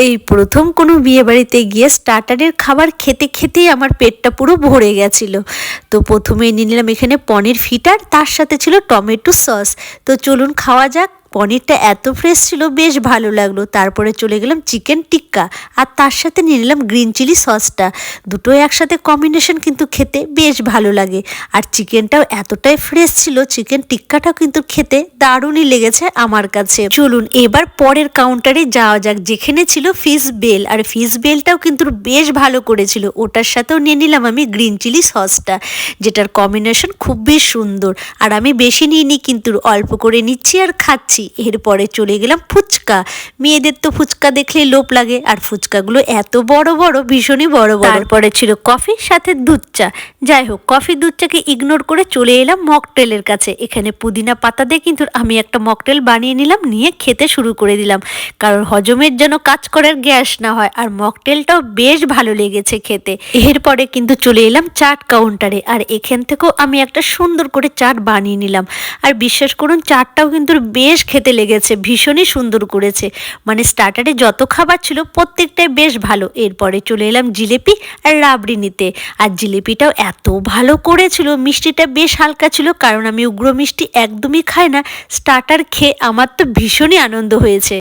এই প্রথম কোনো বিয়ে বাড়িতে গিয়ে স্টার্টারের খাবার খেতে খেতেই আমার পেটটা পুরো ভরে গেছিল। তো প্রথমে নিয়ে নিলাম এখানে পনির ফিটার, তার সাথে ছিল টমেটো সস। তো চলুন খাওয়া যাক। পনিরটা এত ফ্রেশ ছিল, বেশ ভালো লাগলো। তারপরে চলে গেলাম চিকেন টিক্কা, আর তার সাথে নিয়ে নিলাম গ্রিন চিলি সসটা। দুটোই একসাথে কম্বিনেশন কিন্তু খেতে বেশ ভালো লাগে। আর চিকেনটাও এতটাই ফ্রেশ ছিল, চিকেন টিক্কাটাও কিন্তু খেতে দারুণই লেগেছে আমার কাছে। চলুন এবার পরের কাউন্টারে যাওয়া যাক, যেখানে ছিল ফিশ বেল। আর ফিশ বেলটাও কিন্তু বেশ ভালো করেছিল। ওটার সাথেও নিয়ে নিলাম আমি গ্রিন চিলি সসটা, যেটার কম্বিনেশন খুবই সুন্দর। আর আমি বেশি নিইনি, কিন্তু অল্প করে নিচ্ছি আর খাচ্ছি। এরপরে চলে গেলাম ফুচকা। মেয়েদের তো ফুচকা দেখলেই লোভ লাগে, আর ফুচকাগুলো এত বড় বড়, ভীষণই বড় বড়। তারপরে ছিল কফি, সাথে দুধ চা। যাই হোক, কফি দুধ চাকে ইগনোর করে চলে এলাম মকটেলের কাছে। এখানে পুদিনা পাতা দিয়ে কিন্তু আমি একটা মকটেল বানিয়ে নিলাম, নিয়ে খেতে শুরু করে দিলাম, কারণ হজমের যেন কাজ করার গ্যাস না হয়। আর মকটেলটাও বেশ ভালো লেগেছে খেতে। এরপরে কিন্তু চলে এলাম চাট কাউন্টারে, আর এখান থেকেও আমি একটা সুন্দর করে চাট বানিয়ে নিলাম। আর বিশ্বাস করুন, চাটটাও কিন্তু বেশ খেতে লেগেছে, ভীষণই সুন্দর করেছে। মানে স্টার্টারে যত খাবার ছিল প্রত্যেকটাই বেশ ভালো। এরপরে চলে এলাম জিলেপি আর রাবড়ি নিতে। আর জিলেপিটাও এত ভালো করেছিল, মিষ্টিটা বেশ হালকা ছিল, কারণ আমি উগ্র মিষ্টি একদমই খাই না। স্টার্টার খেয়ে আমার তো ভীষণই আনন্দ হয়েছে।